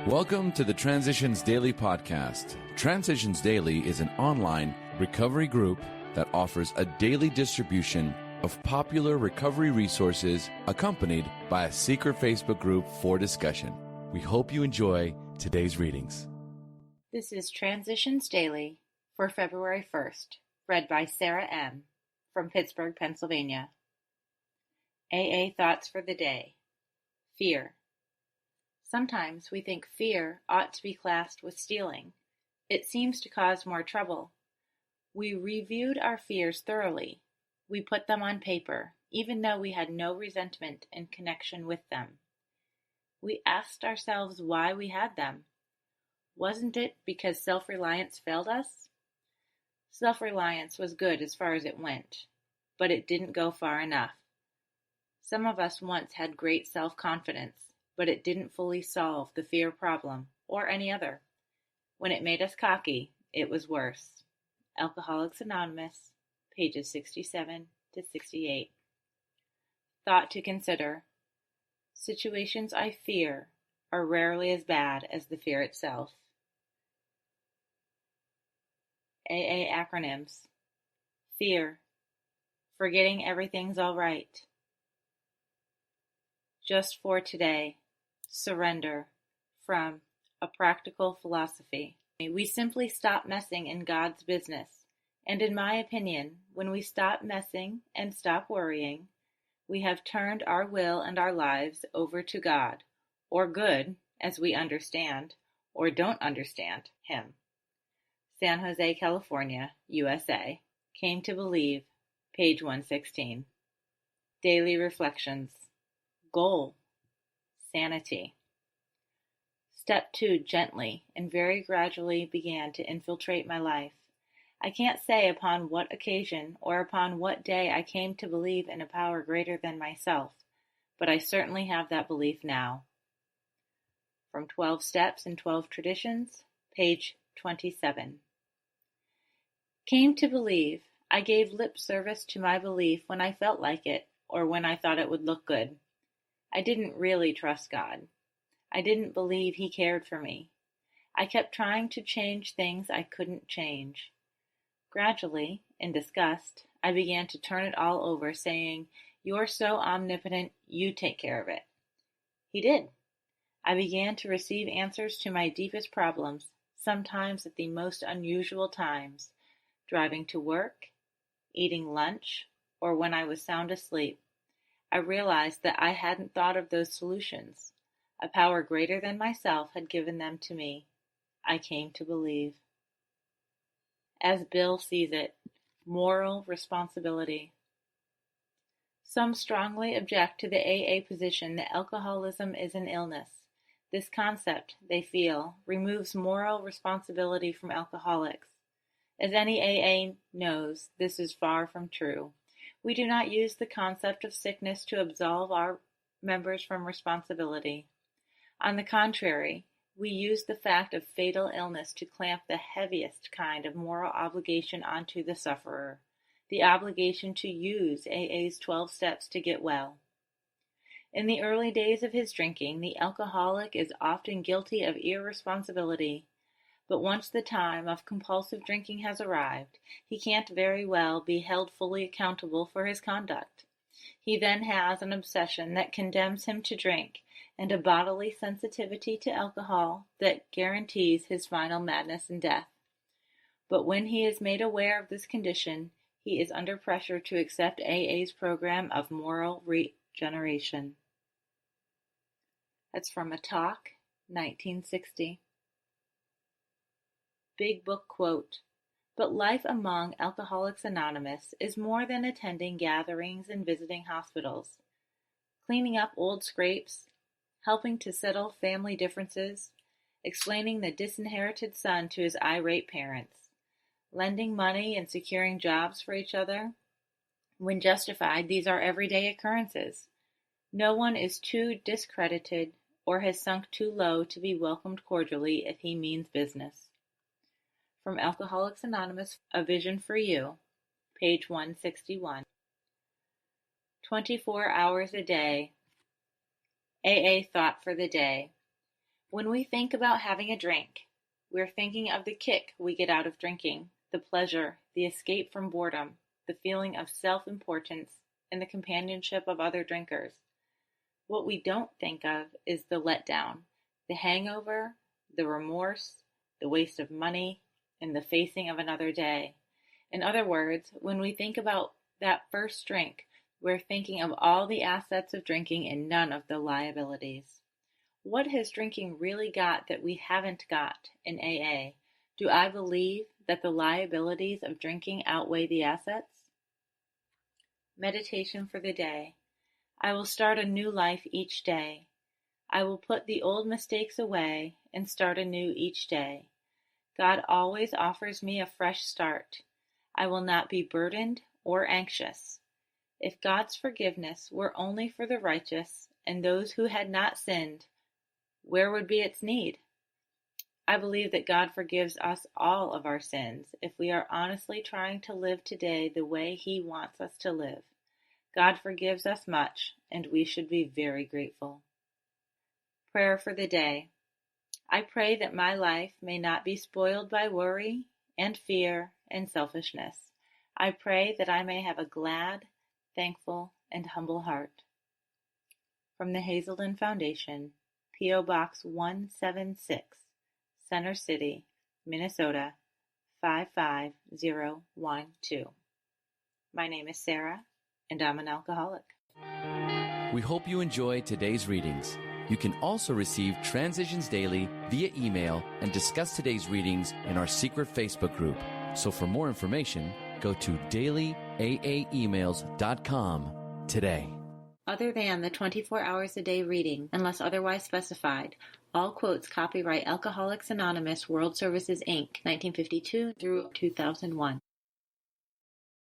Welcome to the Transitions Daily podcast. Transitions Daily is an online recovery group that offers a daily distribution of popular recovery resources accompanied by a secret Facebook group for discussion. We hope you enjoy today's readings. This is Transitions Daily for February 1st, read by Sarah M. from Pittsburgh, Pennsylvania. AA Thoughts for the Day. Fear. Sometimes we think fear ought to be classed with stealing. It seems to cause more trouble. We reviewed our fears thoroughly. We put them on paper, even though we had no resentment in connection with them. We asked ourselves why we had them. Wasn't it because self-reliance failed us? Self-reliance was good as far as it went, but it didn't go far enough. Some of us once had great self-confidence, but it didn't fully solve the fear problem, or any other. When it made us cocky, it was worse. Alcoholics Anonymous, pages 67 to 68. Thought to consider. Situations I fear are rarely as bad as the fear itself. AA acronyms. Fear. Forgetting everything's all right. Just for today. Surrender. From A Practical Philosophy. We simply stop messing in God's business. And in my opinion, when we stop messing and stop worrying, we have turned our will and our lives over to God, or good, as we understand, or don't understand, Him. San Jose, California, USA. Came to Believe, page 116. Daily Reflections. Goal. Sanity. Step 2 gently and very gradually began to infiltrate my life. I can't say upon what occasion or upon what day I came to believe in a power greater than myself, but I certainly have that belief now. From 12 Steps and 12 Traditions, page 27. Came to believe. I gave lip service to my belief when I felt like it, or when I thought it would look good. I didn't really trust God. I didn't believe He cared for me. I kept trying to change things I couldn't change. Gradually, in disgust, I began to turn it all over, saying, "You're so omnipotent, you take care of it." He did. I began to receive answers to my deepest problems, sometimes at the most unusual times, driving to work, eating lunch, or when I was sound asleep. I realized that I hadn't thought of those solutions. A power greater than myself had given them to me. I came to believe. As Bill sees it, moral responsibility. Some strongly object to the AA position that alcoholism is an illness. This concept, they feel, removes moral responsibility from alcoholics. As any AA knows, this is far from true. We do not use the concept of sickness to absolve our members from responsibility. On the contrary, we use the fact of fatal illness to clamp the heaviest kind of moral obligation onto the sufferer, the obligation to use AA's 12 steps to get well. In the early days of his drinking, the alcoholic is often guilty of irresponsibility. But once the time of compulsive drinking has arrived, he can't very well be held fully accountable for his conduct. He then has an obsession that condemns him to drink, and a bodily sensitivity to alcohol that guarantees his final madness and death. But when he is made aware of this condition, he is under pressure to accept AA's program of moral regeneration. That's from a talk, 1960. Big Book quote, "But life among Alcoholics Anonymous is more than attending gatherings and visiting hospitals. Cleaning up old scrapes, helping to settle family differences, explaining the disinherited son to his irate parents, lending money and securing jobs for each other. When justified, these are everyday occurrences. No one is too discredited or has sunk too low to be welcomed cordially if he means business." From Alcoholics Anonymous, A Vision for You, page 161. 24 hours a day. AA Thought for the Day. When we think about having a drink, we're thinking of the kick we get out of drinking, the pleasure, the escape from boredom, the feeling of self-importance, and the companionship of other drinkers. What we don't think of is the letdown, the hangover, the remorse, the waste of money, and the facing of another day. In other words, when we think about that first drink, we're thinking of all the assets of drinking and none of the liabilities. What has drinking really got that we haven't got in AA? Do I believe that the liabilities of drinking outweigh the assets? Meditation for the day. I will start a new life each day. I will put the old mistakes away and start anew each day. God always offers me a fresh start. I will not be burdened or anxious. If God's forgiveness were only for the righteous and those who had not sinned, where would be its need? I believe that God forgives us all of our sins if we are honestly trying to live today the way He wants us to live. God forgives us much, and we should be very grateful. Prayer for the day. I pray that my life may not be spoiled by worry and fear and selfishness. I pray that I may have a glad, thankful, and humble heart. From the Hazelden Foundation, P.O. Box 176, Center City, Minnesota 55012. My name is Sarah, and I'm an alcoholic. We hope you enjoyed today's readings. You can also receive Transitions Daily via email and discuss today's readings in our secret Facebook group. So for more information, go to dailyaaemails.com today. Other than the 24 hours a day reading, unless otherwise specified, all quotes copyright Alcoholics Anonymous World Services, Inc., 1952 through 2001.